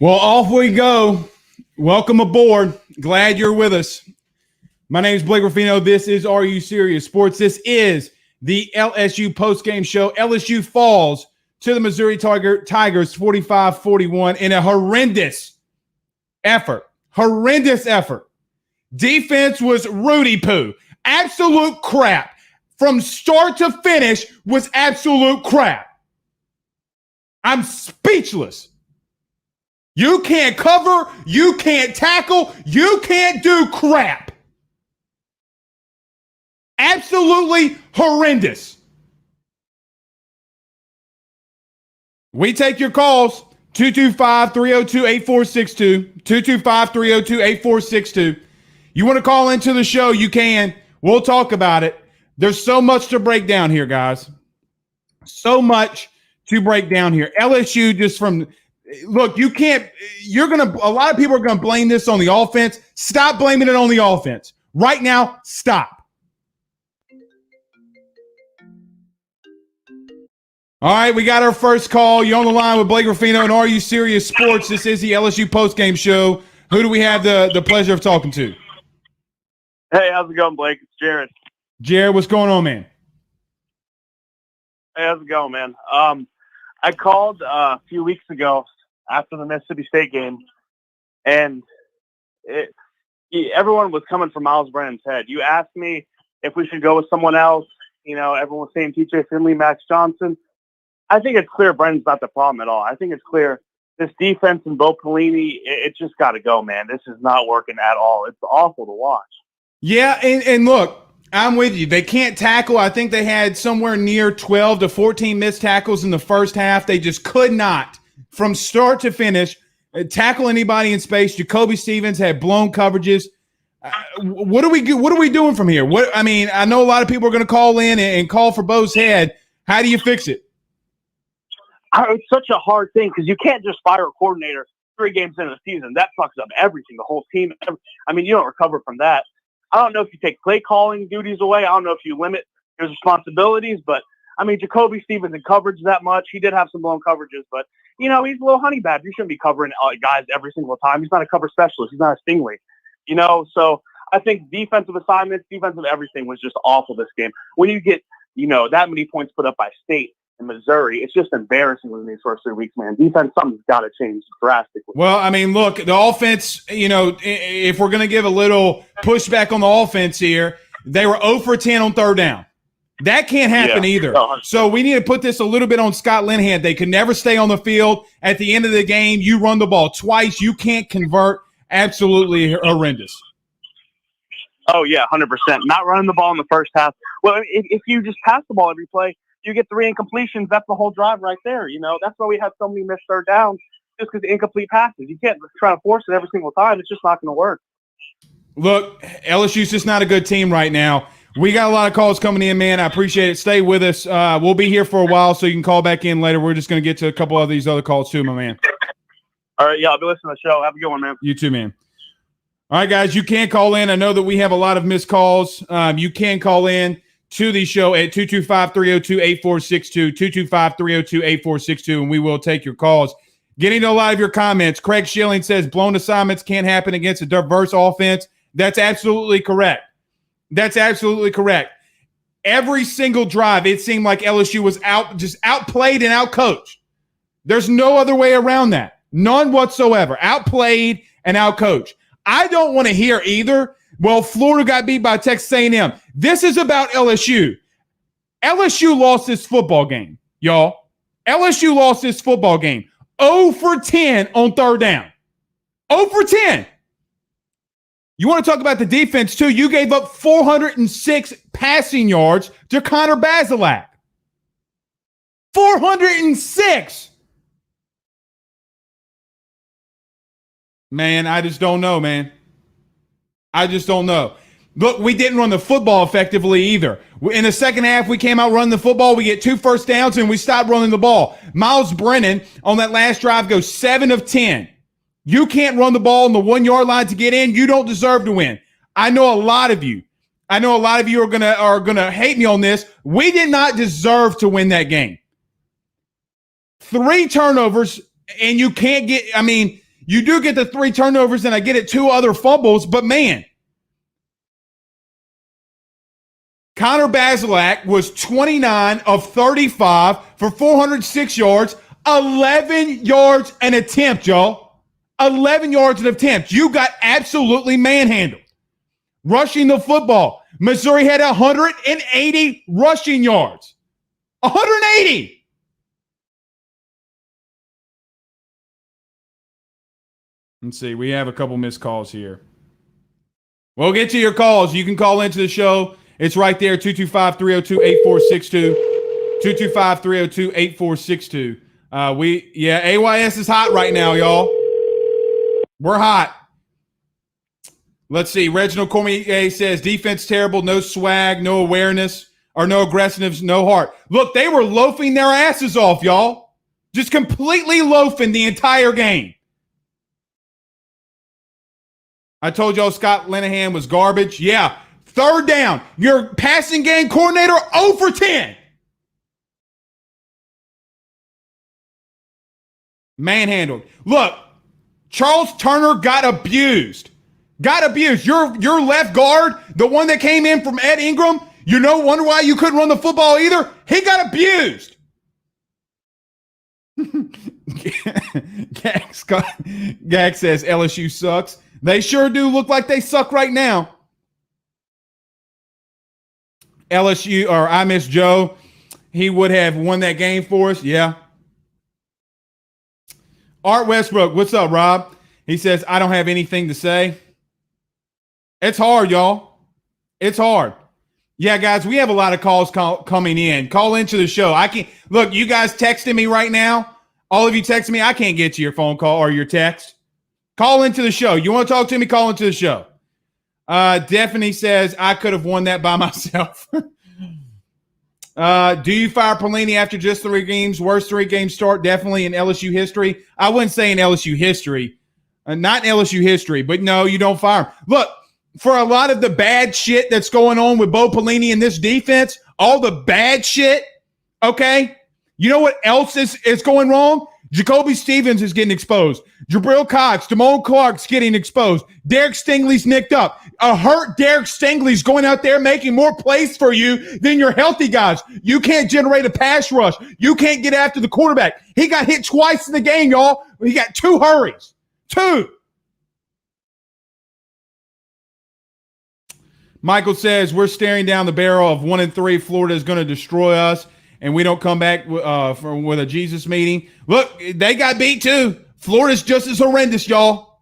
Well, off we go. Welcome aboard. Glad you're with us. My name is Blake Ruffino. This is Are You Serious Sports. This is the LSU postgame show. LSU falls to the Missouri Tigers 45-41 in a horrendous effort. Horrendous effort. Defense was Rudy poo. Absolute crap. From start to finish was absolute crap. I'm speechless. You can't cover, you can't tackle, you can't do crap. Absolutely horrendous. We take your calls, 225-302-8462, 225-302-8462. You want to call into the show, you can. We'll talk about it. There's so much to break down here, guys. So much to break down here. LSU just from... Look, you can't, a lot of people are going to blame this on the offense. Stop blaming it on the offense. Right now, stop. All right, we got our first call. You're on the line with Blake Ruffino and Are You Serious Sports. This is the LSU postgame show. Who do we have the pleasure of talking to? Hey, how's it going, Blake? It's Jared. Jared, what's going on, man? Hey, how's it going, man? I called a few weeks ago after the Mississippi State game, and everyone was coming for Miles Brennan's head. You asked me if we should go with someone else. You know, everyone was saying TJ Finley, Max Johnson. I think it's clear Brennan's not the problem at all. I think it's clear this defense and Bo Pelini, it's just got to go, man. This is not working at all. It's awful to watch. Yeah, and look, I'm with you. They can't tackle. I think they had somewhere near 12 to 14 missed tackles in the first half. They just could not, from start to finish, tackle anybody in space. Jacoby Stevens had blown coverages. What are we doing from here? I know a lot of people are going to call in and call for Bo's head. How do you fix it? It's such a hard thing because you can't just fire a coordinator 3 games into the season. That fucks up everything, the whole team. I mean, you don't recover from that. I don't know if you take play calling duties away. I don't know if you limit his responsibilities, but I mean, Jacoby Stevens in coverage that much. He did have some blown coverages, but you know, he's a little honey badger. He shouldn't be covering guys every single time. He's not a cover specialist. He's not a Stingley, you know? So I think defensive assignments, defensive everything was just awful this game. When you get, you know, that many points put up by State and Missouri, it's just embarrassing in these first 3 weeks, man. Defense, something's got to change drastically. Well, I mean, look, the offense, you know, if we're going to give a little pushback on the offense here, they were 0 for 10 on third down. That can't happen either. So we need to put this a little bit on Scott Linehan. They can never stay on the field. At the end of the game, you run the ball twice. You can't convert. Absolutely horrendous. Oh, yeah, 100%. Not running the ball in the first half. Well, if you just pass the ball every play, you get 3 incompletions. That's the whole drive right there. You know, that's why we have so many missed third downs, just because incomplete passes. You can't try to force it every single time. It's just not going to work. Look, LSU's just not a good team right now. We got a lot of calls coming in, man. I appreciate it. Stay with us. We'll be here for a while, so you can call back in later. We're just going to get to a couple of these other calls too, my man. All right, yeah, I'll be listening to the show. Have a good one, man. You too, man. All right, guys, you can call in. I know that we have a lot of missed calls. You can call in to the show at 225-302-8462, 225-302-8462, and we will take your calls. Getting to a lot of your comments, Craig Schilling says blown assignments can't happen against a diverse offense. That's absolutely correct. That's absolutely correct. Every single drive, it seemed like LSU was outplayed and outcoached. There's no other way around that. None whatsoever. Outplayed and outcoached. I don't want to hear either, well, Florida got beat by Texas A&M. This is about LSU. LSU lost this football game, y'all. LSU lost this football game. 0 for 10 on third down. 0 for 10. You want to talk about the defense, too? You gave up 406 passing yards to Connor Bazelak. 406. Man, I just don't know, man. I just don't know. Look, we didn't run the football effectively either. In the second half, we came out running the football. We get 2 first downs, and we stopped running the ball. Miles Brennan on that last drive goes 7 of 10. You can't run the ball on the 1 yard line to get in. You don't deserve to win. I know a lot of you. are gonna hate me on this. We did not deserve to win that game. 3 turnovers, and you can't get. I mean, You do get the 3 turnovers, and I get it 2 other fumbles, but man, Connor Bazelak was 29 of 35 for 406 yards, 11 yards an attempt, y'all. 11 yards an attempt. You got absolutely manhandled. Rushing the football, Missouri had 180 rushing yards. 180. Let's see. We have a couple missed calls here. We'll get to your calls. You can call into the show. It's right there, 225-302-8462. 225-302-8462. AYS is hot right now, y'all. We're hot. Let's see. Reginald Cormier says, defense terrible, no swag, no awareness, or no aggressiveness, no heart. Look, they were loafing their asses off, y'all. Just completely loafing the entire game. I told y'all Scott Linehan was garbage. Yeah. 3rd down. Your passing game coordinator, 0 for 10. Manhandled. Look, Charles Turner got abused. Your left guard, the one that came in from Ed Ingram, wonder why you couldn't run the football either? He got abused. Gag says LSU sucks. They sure do look like they suck right now. LSU, or I miss Joe. He would have won that game for us. Yeah. Art Westbrook, what's up, Rob? He says, I don't have anything to say. It's hard, y'all. It's hard. Yeah, guys, we have a lot of calls coming in. Call into the show. I can't look. You guys texting me right now. All of you texting me. I can't get to your phone call or your text. Call into the show. You want to talk to me? Call into the show. Daphne says I could have won that by myself. Do you fire Pelini after just 3 games? Worst 3-game start, definitely in LSU history. I wouldn't say in LSU history, not in LSU history, but no, you don't fire him. Look. For a lot of the bad shit that's going on with Bo Pelini in this defense, all the bad shit, okay? You know what else is going wrong? Jacoby Stevens is getting exposed. Jabril Cox, Damone Clark's getting exposed. Derek Stingley's nicked up. A hurt Derek Stingley's going out there making more plays for you than your healthy guys. You can't generate a pass rush. You can't get after the quarterback. He got hit twice in the game, y'all. He got 2 hurries. 2. Michael says, we're staring down the barrel of 1-3. Florida is going to destroy us, and we don't come back with a Jesus meeting. Look, they got beat too. Florida's just as horrendous, y'all.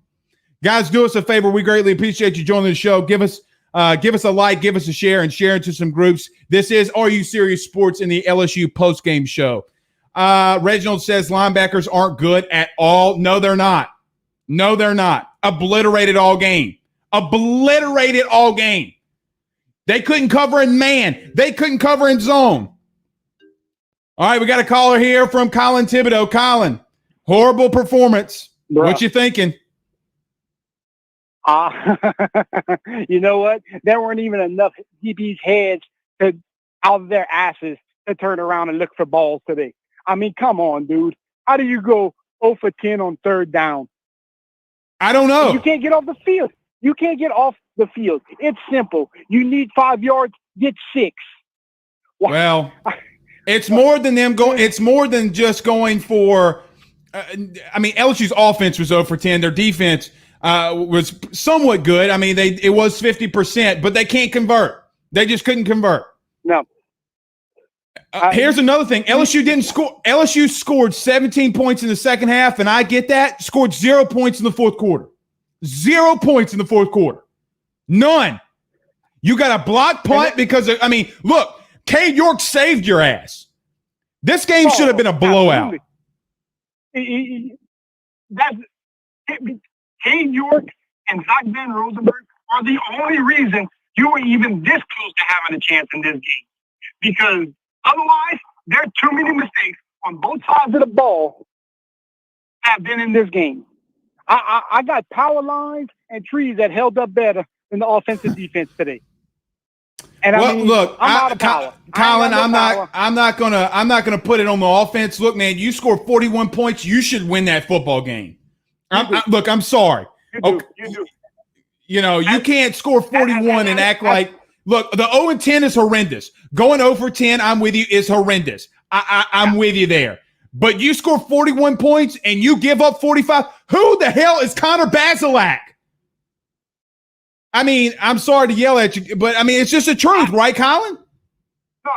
Guys, do us a favor. We greatly appreciate you joining the show. Give us a like, give us a share, and share into some groups. This is Are You Serious Sports in the LSU postgame show. Reginald says linebackers aren't good at all. No, they're not. No, they're not. Obliterated all game. Obliterated all game. They couldn't cover in man. They couldn't cover in zone. All right, we got a caller here from Colin Thibodeau. Colin, horrible performance. Bro. What you thinking? You know what? There weren't even enough DB's heads out of their asses to turn around and look for balls today. I mean, come on, dude. How do you go 0 for 10 on 3rd down? I don't know. You can't get off the field. You can't get off the field. It's simple. You need 5 yards, get 6. Well, it's more than them going. It's more than just going for. LSU's offense was 0 for 10. Their defense was somewhat good. I mean, it was 50%, but they can't convert. They just couldn't convert. No. Here's another thing. LSU didn't score. LSU scored 17 points in the second half, and I get that. Scored 0 points in the 4th quarter. 0 points in the 4th quarter. None. You got a block punt because of, look, Cade York saved your ass. This game should have been a blowout. Cade York and Zach Van Rosenberg are the only reason you were even this close to having a chance in this game. Because otherwise, there are too many mistakes on both sides of the ball have been in this game. I got power lines and trees that held up better than the offensive defense today. And look, I'm out of power. Colin, I'm not gonna put it on the offense. Look, man, you scored 41 points. You should win that football game. Look, I'm sorry. You do. You know, you can't score 41 and act like, look, the 0-10 is horrendous. Going over 10, I'm with you, is horrendous. I'm with you there. But you score 41 points and you give up 45. Who the hell is Connor Bazelak? I mean, I'm sorry to yell at you, but I mean, it's just the truth, right, Colin? No,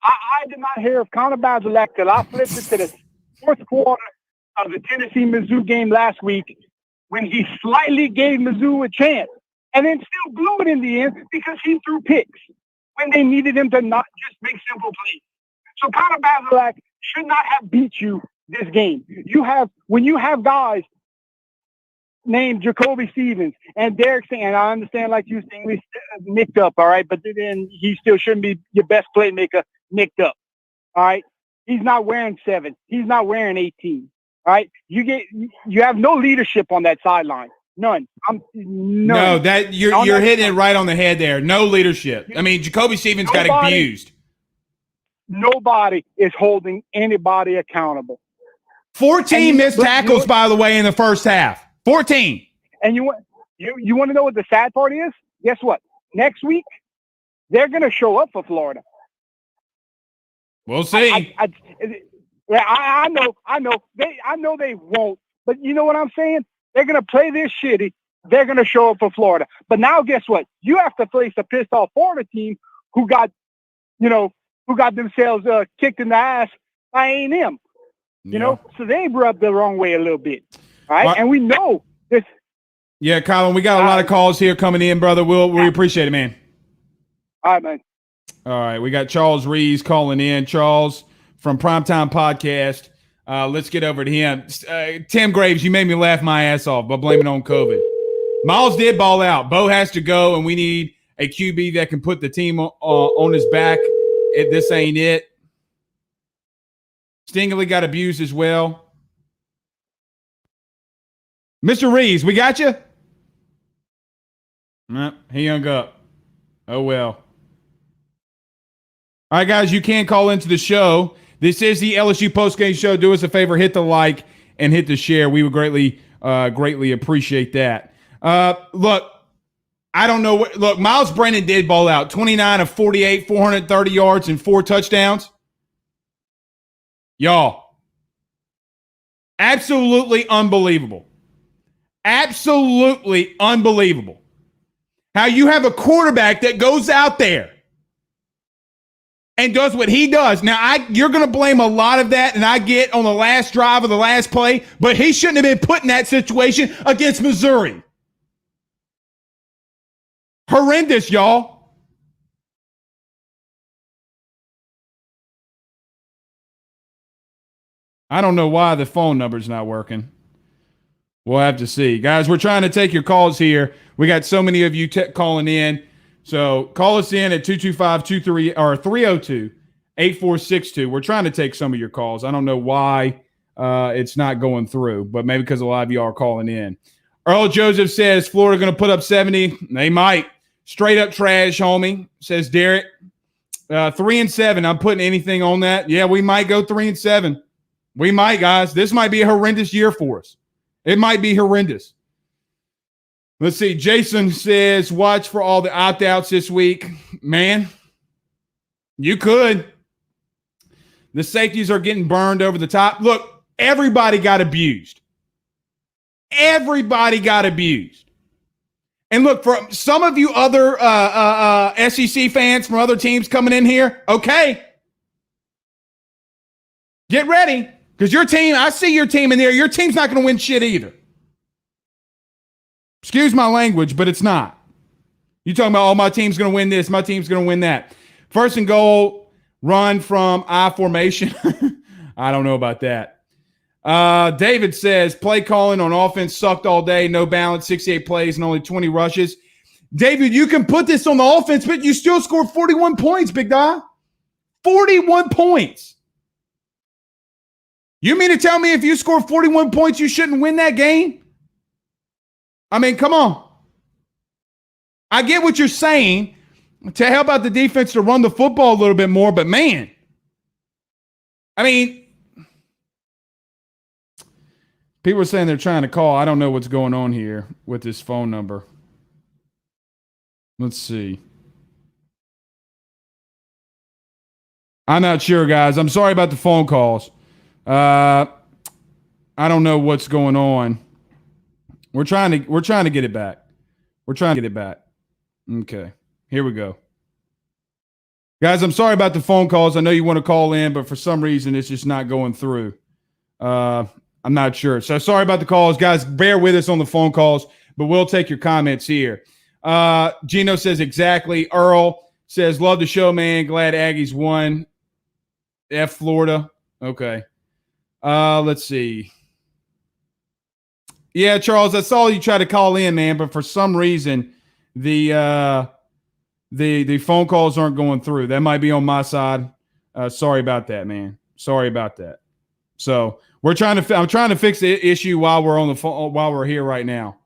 I did not hear of Connor Bazelak till I flipped it to the fourth quarter of the Tennessee-Mizzou game last week when he slightly gave Mizzou a chance and then still blew it in the end because he threw picks when they needed him to not just make simple plays. So Connor Bazelak should not have beat you this game. When you have guys named Jacoby Stevens and Derek saying, and I understand like you saying we nicked up, all right, but then he still shouldn't be your best playmaker nicked up. All right. He's not wearing 7. He's not wearing 18. All right. You have no leadership on that sideline. None. No, that you're hitting it right on the head there. No leadership. I mean, Jacoby Stevens got abused. Nobody is holding anybody accountable. 14 missed tackles, by the way, in the first half. 14. And you want to know what the sad part is? Guess what? Next week, they're going to show up for Florida. We'll see. I know they won't. But you know what I'm saying? They're going to play this shitty. They're going to show up for Florida. But now, guess what? You have to face a pissed off Florida team who got themselves kicked in the ass by A&M. You know, so they rubbed the wrong way a little bit. Right? Well, and we know this. Yeah, Colin, we got a lot of calls here coming in, brother. We appreciate it, man. All right, man. All right, we got Charles Rees calling in. Charles from Primetime Podcast. Let's get over to him. Tim Graves, you made me laugh my ass off by blaming on COVID. Miles did ball out. Bo has to go, and we need a QB that can put the team on his back. This ain't it. Stingley got abused as well. Mr. Reeves, we got you? No, he hung up. Oh, well. All right, guys, you can call into the show. This is the LSU postgame show. Do us a favor, hit the like and hit the share. We would greatly appreciate that. Look, I don't know. Look, Miles Brennan did ball out. 29 of 48, 430 yards and 4 touchdowns. Y'all, absolutely unbelievable. Absolutely unbelievable. How you have a quarterback that goes out there and does what he does. Now, you're going to blame a lot of that, and I get on the last drive of the last play, but he shouldn't have been put in that situation against Missouri. Horrendous, y'all. I don't know why the phone number's not working. We'll have to see. Guys, we're trying to take your calls here. We got so many of you calling in. So call us in at 302-8462. We're trying to take some of your calls. I don't know why it's not going through, but maybe because a lot of you are calling in. Earl Joseph says Florida going to put up 70. They might. Straight up trash, homie, says Derek. 3-7. I'm putting anything on that. Yeah, we might go 3-7. We might, guys. This might be a horrendous year for us. It might be horrendous. Let's see. Jason says, watch for all the opt-outs this week. Man, you could. The safeties are getting burned over the top. Look, everybody got abused. Everybody got abused. And look, for some of you other SEC fans from other teams coming in here, okay, get ready. Because your team, I see your team in there. Your team's not going to win shit either. Excuse my language, but it's not. You talking about, oh, my team's going to win this, my team's going to win that. First and goal, run from I formation. I don't know about that. David says, play calling on offense sucked all day, no balance, 68 plays and only 20 rushes. David, you can put this on the offense, but you still scored 41 points, big guy. 41 points. You mean to tell me if you score 41 points, you shouldn't win that game? I mean, come on. I get what you're saying to help out the defense to run the football a little bit more, but man, I mean, People are saying they're trying to call. I don't know what's going on here with this phone number. Let's see. I'm not sure, guys. I'm sorry about the phone calls. I don't know what's going on. We're trying to get it back. We're trying to get it back. Okay. Here we go. Guys, I'm sorry about the phone calls. I know you want to call in, but for some reason it's just not going through. I'm not sure. So sorry about the calls. Guys, bear with us on the phone calls, but we'll take your comments here. Gino says exactly. Earl says, love the show, man. Glad Aggies won. F Florida. Okay. Let's see. Yeah, Charles, I saw you try to call in, man, but for some reason the phone calls aren't going through. That might be on my side. Sorry about that, man. Sorry about that. So I'm trying to fix the issue while we're on the phone, while we're here right now.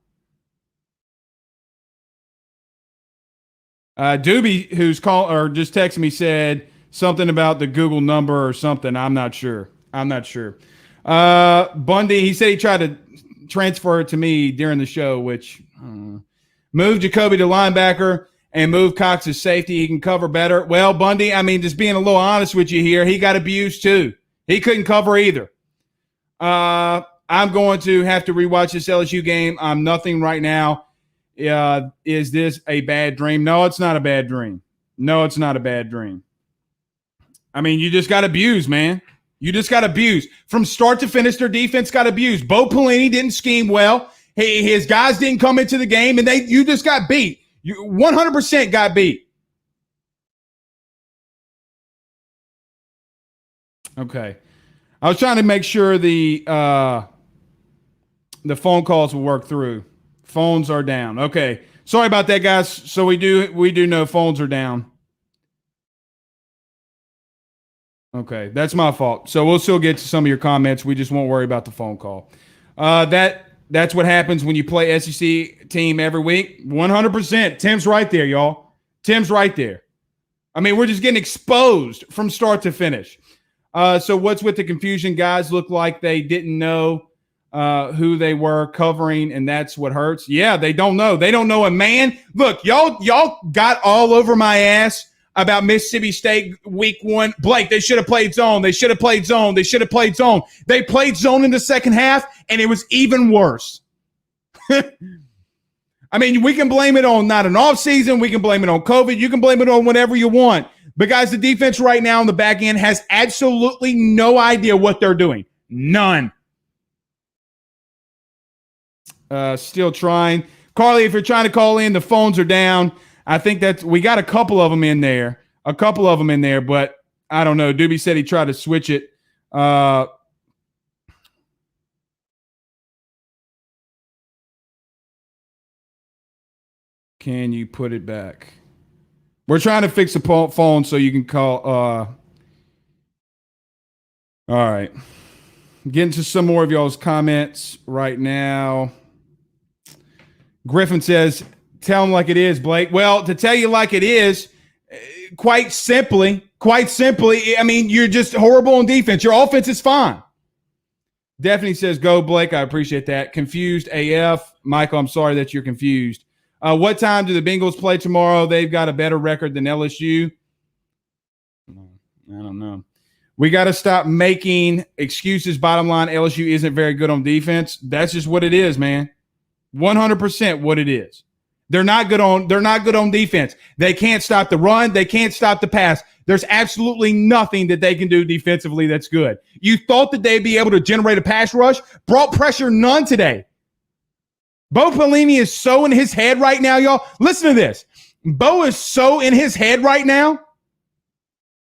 Doobie, who's called or just texted me, said something about the Google number or something. I'm not sure. Bundy, he said he tried to transfer it to me during the show, which move Jacoby to linebacker and move Cox to safety. He can cover better. Well, Bundy, I mean, just being a little honest with you here, he got abused too. He couldn't cover either. I'm going to have to rewatch this LSU game. I'm nothing right now. Is this a bad dream? No, it's not a bad dream. I mean, you just got abused, man. You just got abused. From start to finish, their defense got abused. Bo Pelini didn't scheme well. His guys didn't come into the game, and you just got beat. You 100% got beat. Okay. I was trying to make sure the phone calls will work through. Phones are down. Okay. Sorry about that, guys. So we do know phones are down. Okay, that's my fault. So we'll still get to some of your comments. We just won't worry about the phone call. That's what happens when you play SEC team every week. 100%. Tim's right there, y'all. Tim's right there. I mean, we're just getting exposed from start to finish. So what's with the confusion? Guys look like they didn't know who they were covering, and that's what hurts. Yeah, they don't know. They don't know a man. Look, y'all got all over my ass about Mississippi State week 1. Blake, they should have played zone. They played zone in the second half, and it was even worse. I mean, we can blame it on not an offseason. We can blame it on COVID. You can blame it on whatever you want. But, guys, the defense right now on the back end has absolutely no idea what they're doing. None. Still trying. Carly, if you're trying to call in, the phones are down. I think we got a couple of them in there. But I don't know. Doobie said he tried to switch it. Can you put it back? We're trying to fix the phone so you can call. All right. Getting to some more of y'all's comments right now. Griffin says, tell them like it is, Blake. Well, to tell you like it is, quite simply, I mean, you're just horrible on defense. Your offense is fine. Definitely says, go, Blake. I appreciate that. Confused AF. Michael, I'm sorry that you're confused. What time do the Bengals play tomorrow? They've got a better record than LSU. I don't know. We got to stop making excuses. Bottom line, LSU isn't very good on defense. That's just what it is, man. 100% what it is. They're not good on defense. They can't stop the run. They can't stop the pass. There's absolutely nothing that they can do defensively that's good. You thought that they'd be able to generate a pass rush, brought pressure none today. Bo Pelini is so in his head right now, y'all. Listen to this. Bo is so in his head right now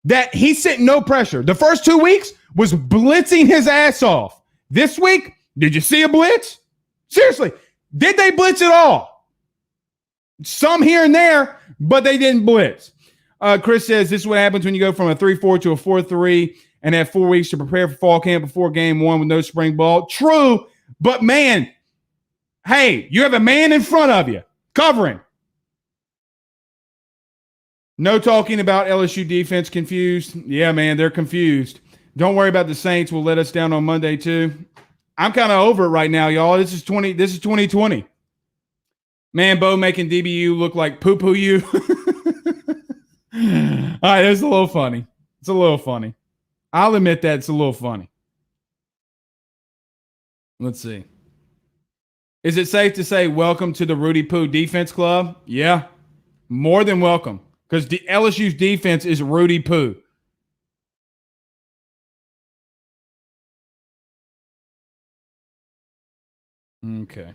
that he sent no pressure. The first 2 weeks was blitzing his ass off. This week, did you see a blitz? Seriously, did they blitz at all? Some here and there, but they didn't blitz. Chris says this is what happens when you go from a 3-4 to a 4-3 and have 4 weeks to prepare for fall camp before game 1 with no spring ball. True, but man, hey, you have a man in front of you covering. No talking about LSU defense confused. Yeah, man, they're confused. Don't worry about the Saints. We'll let us down on Monday too. I'm kind of over it right now, y'all. This is 2020. Man, Bo making DBU look like poo-poo you. All right, that's a little funny. It's a little funny. I'll admit that it's a little funny. Let's see. Is it safe to say welcome to the Rudy Poo Defense Club? Yeah, more than welcome, because the LSU's defense is Rudy Poo. Okay.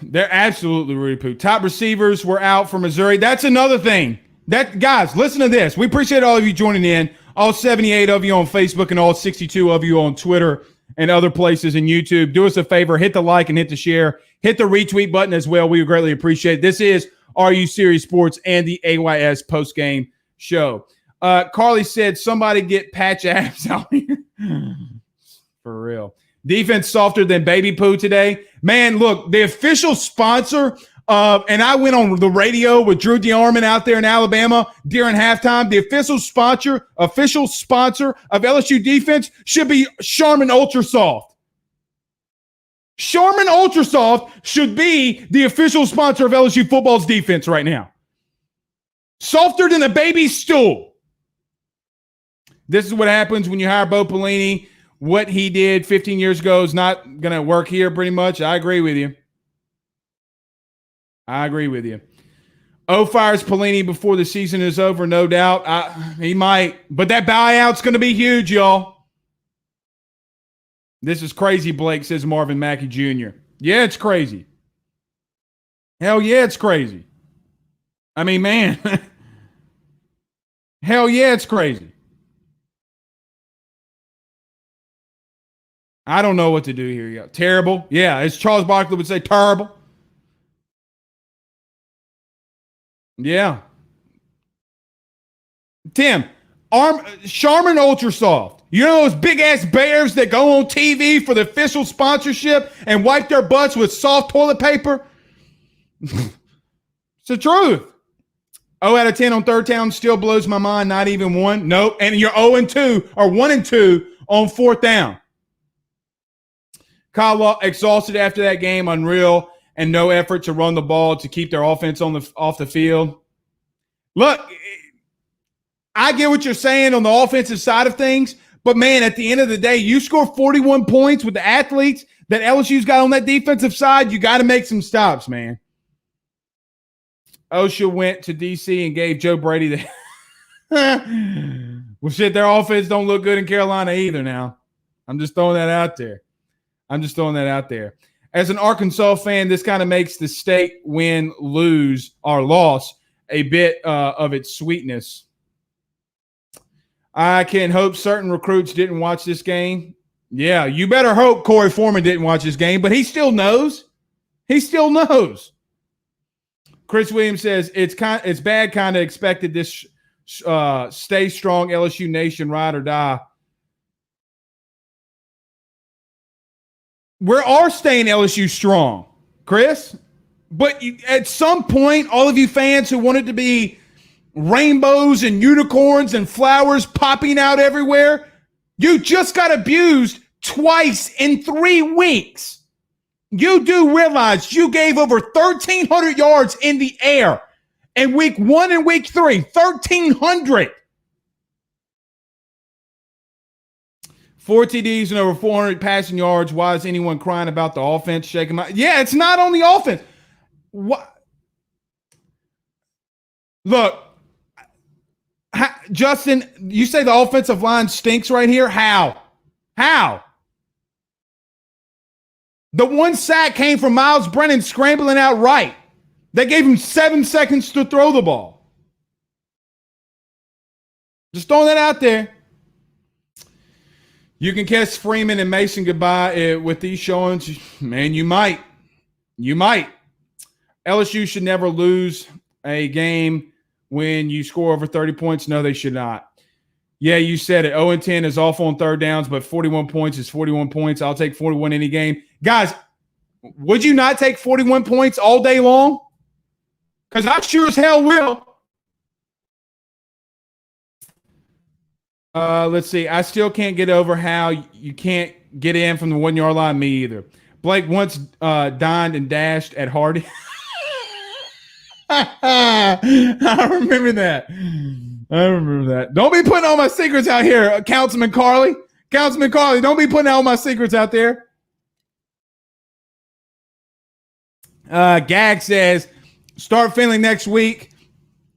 They're absolutely Rudy Poo. Top receivers were out for Missouri. That's another thing. Guys, listen to this. We appreciate all of you joining in. All 78 of you on Facebook and all 62 of you on Twitter and other places in YouTube. Do us a favor. Hit the like and hit the share. Hit the retweet button as well. We would greatly appreciate it. This is Are You Serious Sports and the AYS postgame show. Carly said, somebody get Patch Adams out here. For real. Defense softer than baby poo today. Man, look, the official sponsor and I went on the radio with Drew DeArmond out there in Alabama during halftime. The official sponsor of LSU defense should be Charmin Ultra Soft. Charmin Ultra Soft should be the official sponsor of LSU football's defense right now. Softer than a baby stool. This is what happens when you hire Bo Pelini. What he did 15 years ago is not going to work here pretty much. I agree with you. O fires Pelini before the season is over, no doubt. He might. But that buyout's going to be huge, y'all. This is crazy, Blake, says Marvin Mackey Jr. Yeah, it's crazy. Hell yeah, it's crazy. I mean, man. Hell yeah, it's crazy. I don't know what to do here. Yeah. Terrible. Yeah, as Charles Barkley would say, terrible. Yeah. Tim, Charmin Ultra Soft. You know those big-ass bears that go on TV for the official sponsorship and wipe their butts with soft toilet paper? It's the truth. 0 out of 10 on third down still blows my mind. Not even one. Nope. And you're 0-2 or 1-2 on fourth down. Kyle exhausted after that game, unreal, and no effort to run the ball to keep their offense off the field. Look, I get what you're saying on the offensive side of things, but, man, at the end of the day, you score 41 points with the athletes that LSU's got on that defensive side, you got to make some stops, man. OSHA went to D.C. and gave Joe Brady the – well, shit, their offense don't look good in Carolina either now. I'm just throwing that out there. As an Arkansas fan, this kind of makes the state win, lose, or loss a bit of its sweetness. I can hope certain recruits didn't watch this game. Yeah, you better hope Corey Foreman didn't watch this game, but he still knows. Chris Williams says it's bad kind of expected this stay strong LSU Nation ride or die. We are staying LSU strong, Chris. But at some point, all of you fans who wanted to be rainbows and unicorns and flowers popping out everywhere, you just got abused twice in 3 weeks. You do realize you gave over 1,300 yards in the air in week 1 and week 3. 1,300. 4 TDs and over 400 passing yards. Why is anyone crying about the offense shaking my? Yeah, it's not on the offense. What? Look, Justin, you say the offensive line stinks right here? How? The one sack came from Miles Brennan scrambling out right. They gave him 7 seconds to throw the ball. Just throwing that out there. You can kiss Freeman and Mason goodbye with these showings. Man, you might. LSU should never lose a game when you score over 30 points. No, they should not. Yeah, you said it. 0-10 is awful on third downs, but 41 points is 41 points. I'll take 41 any game. Guys, would you not take 41 points all day long? Because I sure as hell will. Let's see. I still can't get over how you can't get in from the 1 yard line. Me either. Blake once dined and dashed at Hardy. I remember that. Don't be putting all my secrets out here, Councilman Carly. Councilman Carly, don't be putting all my secrets out there. Gag says, start feeling next week.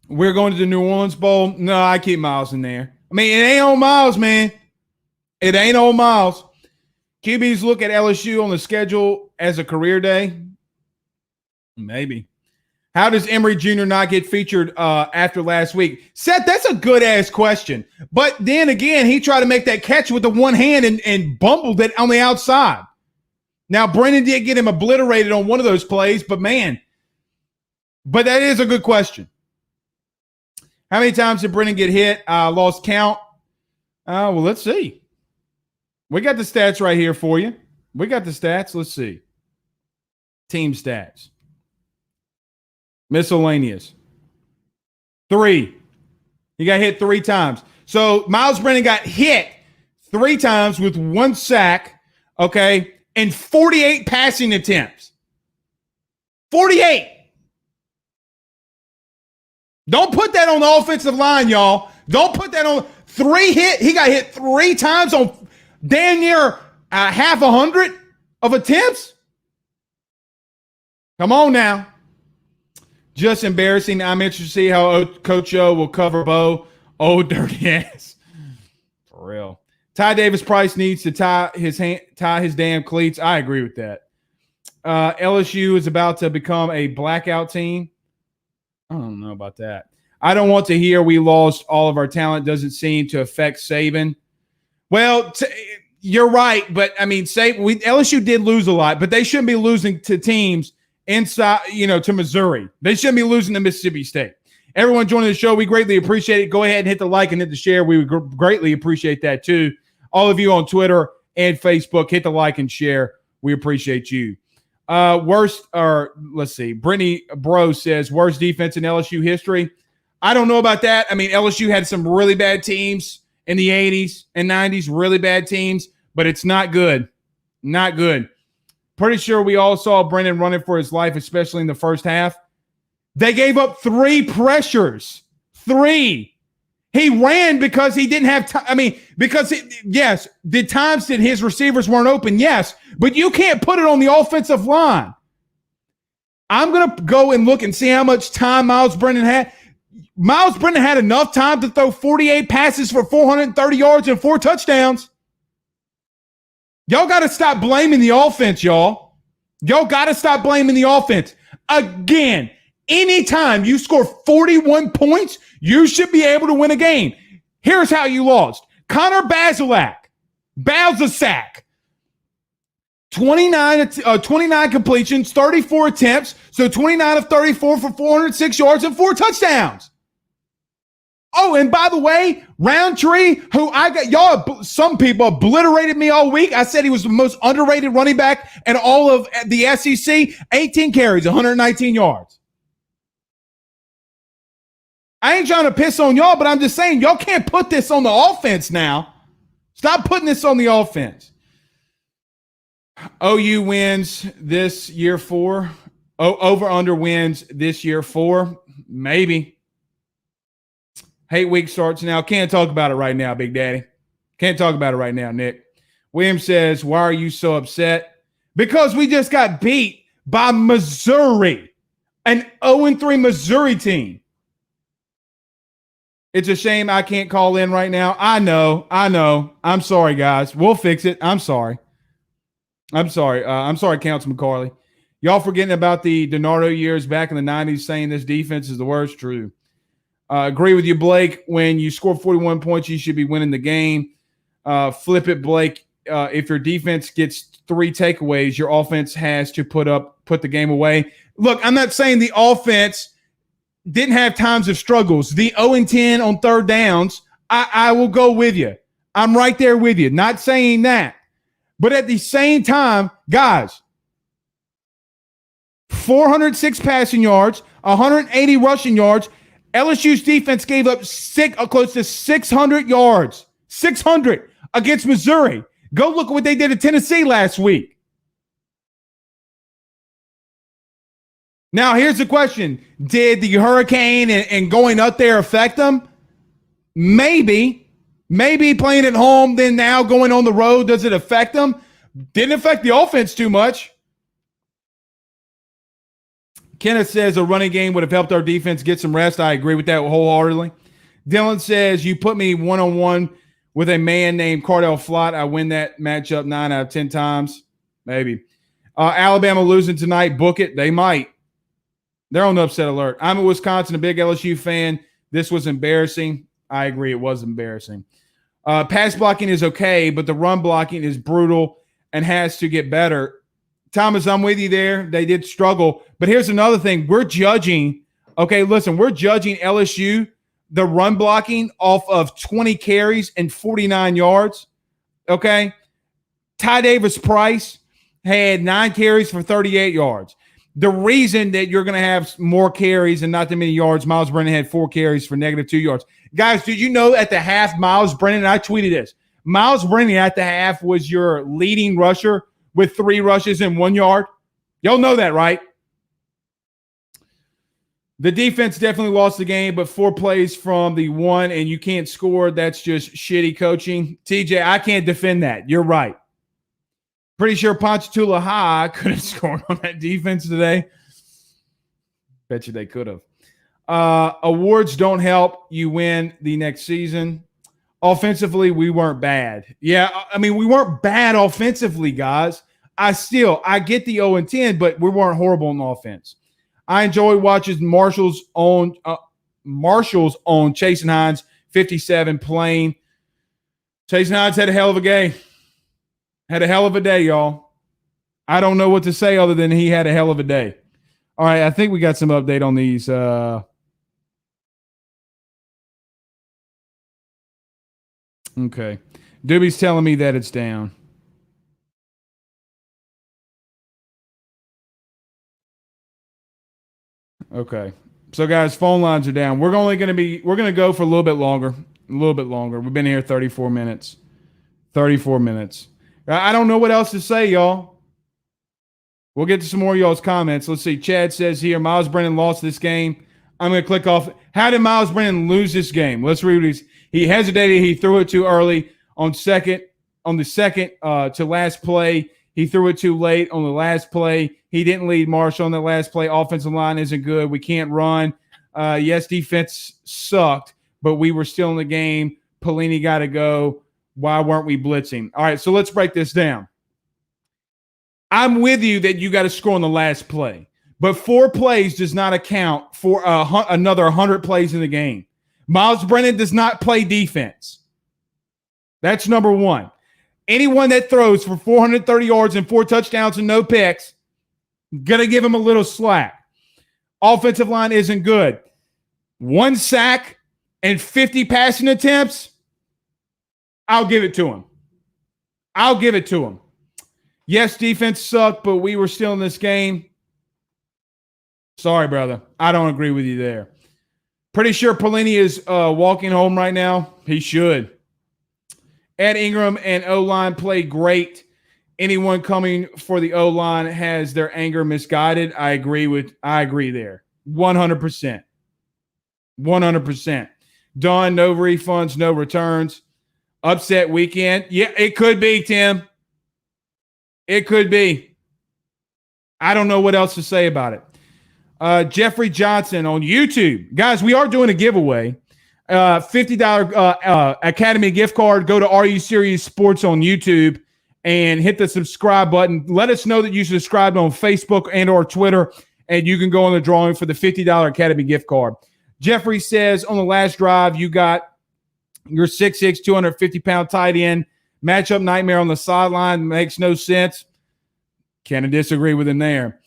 We're going to the New Orleans Bowl. No, I keep Miles in there. I mean, it ain't on Miles, man. It ain't on Miles. QBs look at LSU on the schedule as a career day. Maybe. How does Emory Jr. not get featured after last week? Seth, that's a good-ass question. But then again, he tried to make that catch with the one hand and bumbled it on the outside. Now, Brennan did get him obliterated on one of those plays, but man, but that is a good question. How many times did Brennan get hit? Lost count. Well, let's see. We got the stats right here for you. We got the stats. Let's see. Team stats. Miscellaneous. 3. He got hit 3 times. So Miles Brennan got hit 3 times with 1 sack, okay, and 48 passing attempts. 48. Don't put that on the offensive line, y'all. Don't put that on 3 hit. He got hit 3 times on damn near half 100 of attempts. Come on now. Just embarrassing. I'm interested to see how Coach O will cover Bo. Oh, dirty ass. For real. Ty Davis Price needs to tie his damn cleats. I agree with that. LSU is about to become a blackout team. I don't know about that. I don't want to hear we lost all of our talent. Doesn't seem to affect Saban. Well, you're right, but I mean, LSU did lose a lot, but they shouldn't be losing to teams inside, to Missouri. They shouldn't be losing to Mississippi State. Everyone joining the show, we greatly appreciate it. Go ahead and hit the like and hit the share. We would greatly appreciate that too. All of you on Twitter and Facebook, hit the like and share. We appreciate you. Let's see. Brittany Bro says, worst defense in LSU history. I don't know about that. I mean, LSU had some really bad teams in the 80s and 90s, really bad teams, but it's not good. Not good. Pretty sure we all saw Brennan running for his life, especially in the first half. They gave up 3 pressures. 3. He ran because he didn't have time. I mean, yes, the times that his receivers weren't open, yes, but you can't put it on the offensive line. I'm going to go and look and see how much time Miles Brennan had. Miles Brennan had enough time to throw 48 passes for 430 yards and 4 touchdowns. Y'all got to stop blaming the offense, y'all. Y'all got to stop blaming the offense. Again, anytime you score 41 points, you should be able to win a game. Here's how you lost. Connor Bazelak, 29 completions, 34 attempts, so 29 of 34 for 406 yards and 4 touchdowns. Oh, and by the way, Roundtree, who some people obliterated me all week. I said he was the most underrated running back in all of the SEC. 18 carries, 119 yards. I ain't trying to piss on y'all, but I'm just saying y'all can't put this on the offense now. Stop putting this on the offense. OU wins this year 4. Over under wins this year 4. Maybe. Hate week starts now. Can't talk about it right now, Big Daddy. Can't talk about it right now, Nick. William says, why are you so upset? Because we just got beat by Missouri, an 0-3 Missouri team. It's a shame I can't call in right now. I know. I'm sorry, guys. We'll fix it. I'm sorry. I'm sorry, Councilman Carly. Y'all forgetting about the Donardo years back in the 90s saying this defense is the worst? True. Agree with you, Blake. When you score 41 points, you should be winning the game. Flip it, Blake. If your defense gets 3 takeaways, your offense has to put the game away. Look, I'm not saying the offense didn't have times of struggles. The 0-10 on third downs, I will go with you. I'm right there with you. Not saying that. But at the same time, guys, 406 passing yards, 180 rushing yards. LSU's defense gave up close to 600 yards. 600 against Missouri. Go look at what they did at Tennessee last week. Now, here's the question. Did the hurricane and going up there affect them? Maybe. Maybe playing at home, then now going on the road, does it affect them? Didn't affect the offense too much. Kenneth says a running game would have helped our defense get some rest. I agree with that wholeheartedly. Dylan says, you put me one-on-one with a man named Cardell Flott. I win that matchup 9 out of 10 times. Maybe. Alabama losing tonight. Book it. They might. They're on the upset alert. I'm a Wisconsin, a big LSU fan. This was embarrassing. I agree. It was embarrassing. Pass blocking is okay, but the run blocking is brutal and has to get better. Thomas, I'm with you there. They did struggle. But here's another thing. We're judging LSU, the run blocking off of 20 carries and 49 yards. Okay? Ty Davis-Price had 9 carries for 38 yards. The reason that you're going to have more carries and not that many yards, Miles Brennan had 4 carries for -2 yards. Guys, did you know at the half, Miles Brennan, I tweeted this, Miles Brennan at the half was your leading rusher with 3 rushes and 1 yard? Y'all know that, right? The defense definitely lost the game, but 4 plays from the 1 and you can't score. That's just shitty coaching. TJ, I can't defend that. You're right. Pretty sure Ponchatoula High could have scored on that defense today. Bet you they could have. Awards don't help you win the next season. Offensively, we weren't bad. Yeah, I mean, we weren't bad offensively, guys. I get the 0-10, but we weren't horrible on offense. I enjoy watching Marshall's own Chasen Hines, 57, playing. Chasen Hines had a hell of a game. Had a hell of a day, y'all. I don't know what to say other than he had a hell of a day. All right, I think we got some update on these. Okay. Doobie's telling me that it's down. Okay. So, guys, phone lines are down. We're going to go for a little bit longer. We've been here 34 minutes. 34 minutes. I don't know what else to say, y'all. We'll get to some more of y'all's comments. Let's see. Chad says here, Miles Brennan lost this game. I'm going to click off. How did Miles Brennan lose this game? Let's read these. He hesitated. He threw it too early on the second to last play. He threw it too late on the last play. He didn't lead Marshall on the last play. Offensive line isn't good. We can't run. Yes, defense sucked, but we were still in the game. Pelini got to go. Why weren't we blitzing? All right, so let's break this down. I'm with you that you got to score on the last play, but 4 plays does not account for another 100 plays in the game. Miles Brennan does not play defense. That's number 1. Anyone that throws for 430 yards and 4 touchdowns and no picks, going to give him a little slack. Offensive line isn't good. 1 sack and 50 passing attempts, I'll give it to him. Yes, defense sucked, but we were still in this game. Sorry, brother. I don't agree with you there. Pretty sure Pelini is walking home right now. He should. Ed Ingram and O-line play great. Anyone coming for the O-line has their anger misguided. I agree there. 100%. 100%. Done. No refunds, no returns. Upset weekend. Yeah, it could be, Tim. It could be. I don't know what else to say about it. Jeffrey Johnson on YouTube. Guys, we are doing a giveaway. $50 Academy gift card. Go to RU Serious Sports on YouTube and hit the subscribe button. Let us know that you subscribed on Facebook and or Twitter, and you can go on the drawing for the $50 Academy gift card. Jeffrey says on the last drive, you got your 6'6", 250-pound tight end. Matchup nightmare on the sideline. Makes no sense. Can't disagree with him there.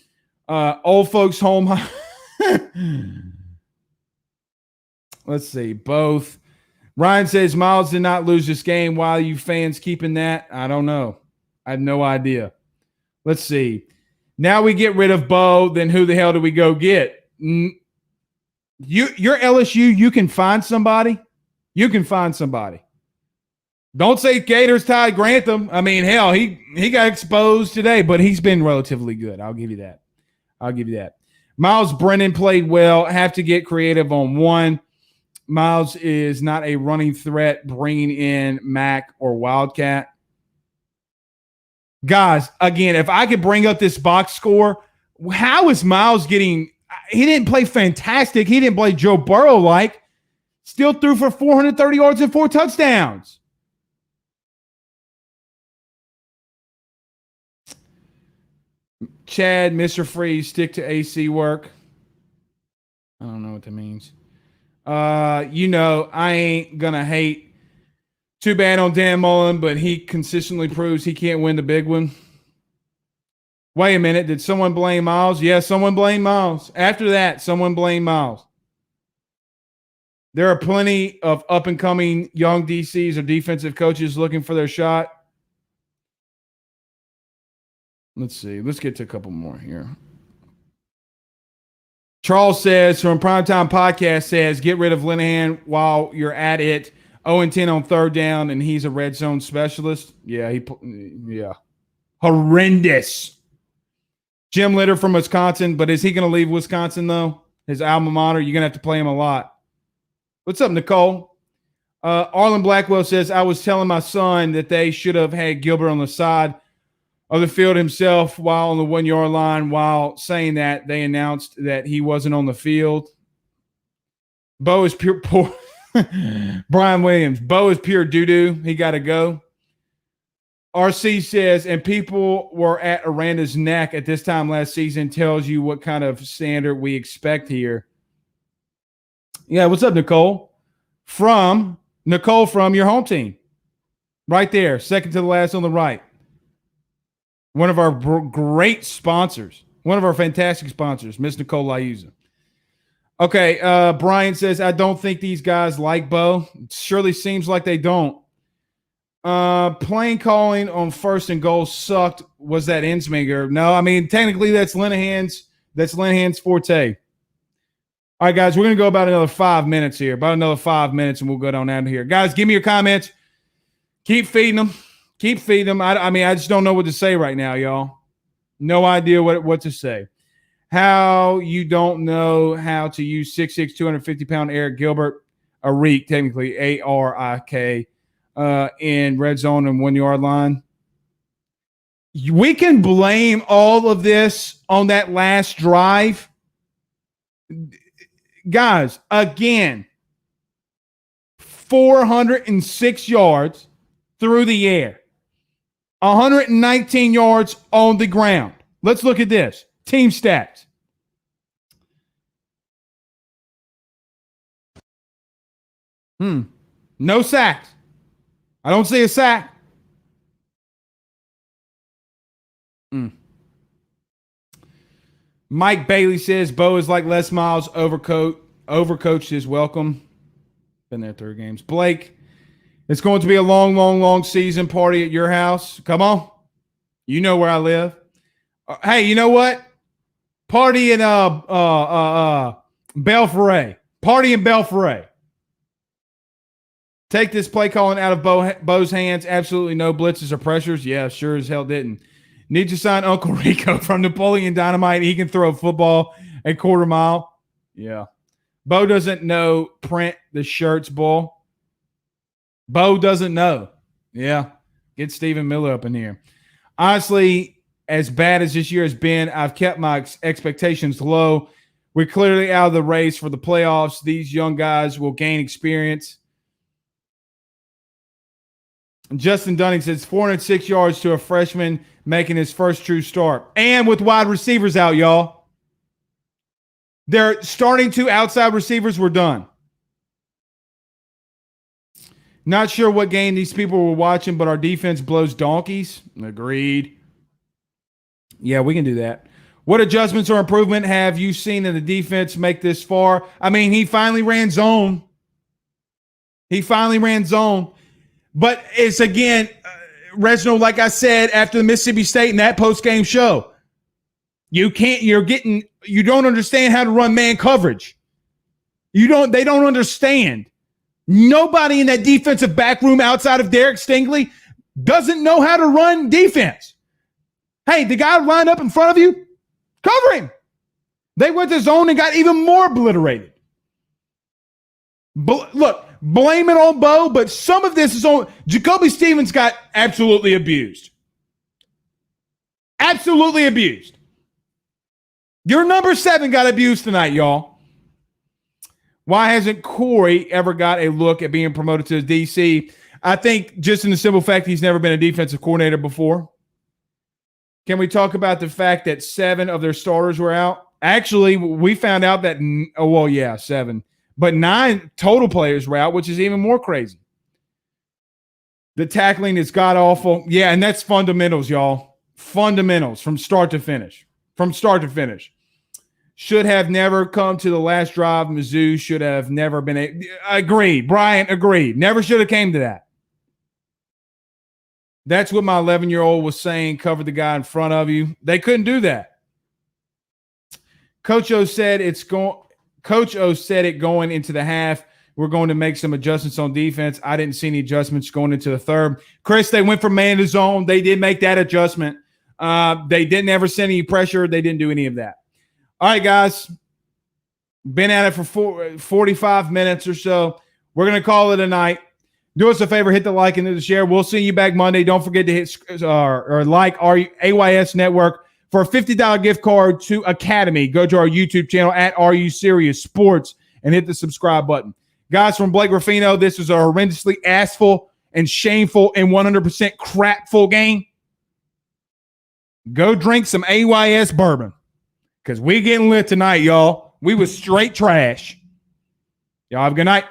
Old folks home. Let's see. Both. Ryan says Miles did not lose this game. Why are you fans keeping that? I don't know. I have no idea. Let's see. Now we get rid of Bo. Then who the hell do we go get? You're LSU. You can find somebody. Don't say Gators Ty Grantham. I mean, hell, he got exposed today, but he's been relatively good. I'll give you that. Miles Brennan played well. Have to get creative on one. Miles is not a running threat bringing in Mac or Wildcat. Guys, again, if I could bring up this box score, how is Miles getting – he didn't play fantastic. He didn't play Joe Burrow-like. Still threw for 430 yards and 4 touchdowns. Chad, Mr. Freeze, stick to AC work. I don't know what that means. I ain't going to hate too bad on Dan Mullen, but he consistently proves he can't win the big one. Wait a minute. Did someone blame Miles? Yeah, someone blamed Miles. After that, someone blamed Miles. There are plenty of up-and-coming young DCs or defensive coaches looking for their shot. Let's see. Let's get to a couple more here. Charles says, from Primetime Podcast says, get rid of Linehan while you're at it. 0-10 on third down, and he's a red zone specialist. Yeah, horrendous. Jim Litter from Wisconsin, but is he going to leave Wisconsin, though? His alma mater, you're going to have to play him a lot. What's up, Nicole? Arlen Blackwell says, I was telling my son that they should have had Gilbert on the side of the field himself while on the 1 yard line. While saying that, they announced that he wasn't on the field. Bo is pure poor. Brian Williams. Bo is pure doo-doo. He got to go. RC says, and people were at Aranda's neck at this time last season, tells you what kind of standard we expect here. Yeah, what's up, Nicole? Nicole from your home team. Right there, second to the last on the right. One of our great sponsors. One of our fantastic sponsors, Miss Nicole Liuza. Okay, Brian says, I don't think these guys like Bo. It surely seems like they don't. Playing calling on first and goal sucked. Was that Ensminger? No, I mean, technically that's Linehan's forte. All right, guys, we're going to go about another 5 minutes here. About another 5 minutes, and we'll go down out of here. Guys, give me your comments. Keep feeding them. Keep feeding them. I mean, I just don't know what to say right now, y'all. No idea what to say. How you don't know how to use 6'6", 250-pound Eric Gilbert, Arik, technically A-R-I-K, in red zone and 1 yard line. We can blame all of this on that last drive. Guys, again, 406 yards through the air, 119 yards on the ground. Let's look at this. Team stats. No sacks. I don't see a sack. Mike Bailey says Bo is like Les Miles, overcoached his welcome. Been there 3 games. Blake, it's going to be a long, long, long season party at your house. Come on. You know where I live. Hey, you know what? Party in Belforet. Party in Belforet. Take this play calling out of Bo's hands. Absolutely no blitzes or pressures. Yeah, sure as hell didn't. Need to sign Uncle Rico from Napoleon Dynamite. He can throw a football a quarter mile. Yeah. Bo doesn't know print the shirts, bull. Bo doesn't know. Yeah. Get Stephen Miller up in here. Honestly, as bad as this year has been, I've kept my expectations low. We're clearly out of the race for the playoffs. These young guys will gain experience. Justin Dunning says 406 yards to a freshman making his first true start. And with wide receivers out, y'all. Their starting 2 outside receivers were done. Not sure what game these people were watching, but our defense blows donkeys. Agreed. Yeah, we can do that. What adjustments or improvement have you seen in the defense make this far? I mean, he finally ran zone. But it's, again, Reginald, like I said, after the Mississippi State and that post-game show, you don't understand how to run man coverage. They don't understand. Nobody in that defensive back room outside of Derek Stingley doesn't know how to run defense. Hey, the guy lined up in front of you, cover him. They went to zone and got even more obliterated. Look, blame it on Bo, but some of this is on Jacoby Stevens got absolutely abused. Absolutely abused. Your number 7 got abused tonight, y'all. Why hasn't Corey ever got a look at being promoted to DC? I think just in the simple fact he's never been a defensive coordinator before. Can we talk about the fact that 7 of their starters were out? Actually, we found out that, 7. But 9 total players were out, which is even more crazy. The tackling is god-awful. Yeah, and that's fundamentals, y'all. Fundamentals from start to finish. From start to finish. Should have never come to the last drive. Mizzou should have never been agreed. Bryant agreed. Never should have came to that. That's what my 11-year-old was saying. Cover the guy in front of you. They couldn't do that. Coach O said it going into the half. We're going to make some adjustments on defense. I didn't see any adjustments going into the third. Chris, they went from man to zone. They did make that adjustment. They didn't ever send any pressure. They didn't do any of that. All right, guys. Been at it for 45 minutes or so. We're going to call it a night. Do us a favor, hit the like and the share. We'll see you back Monday. Don't forget to hit or like our AYS Network for a $50 gift card to Academy. Go to our YouTube channel at Are You Serious Sports and hit the subscribe button. Guys, from Blake Ruffino, this is a horrendously assful and shameful and 100% crapful game. Go drink some AYS bourbon because we getting lit tonight, y'all. We was straight trash. Y'all have a good night.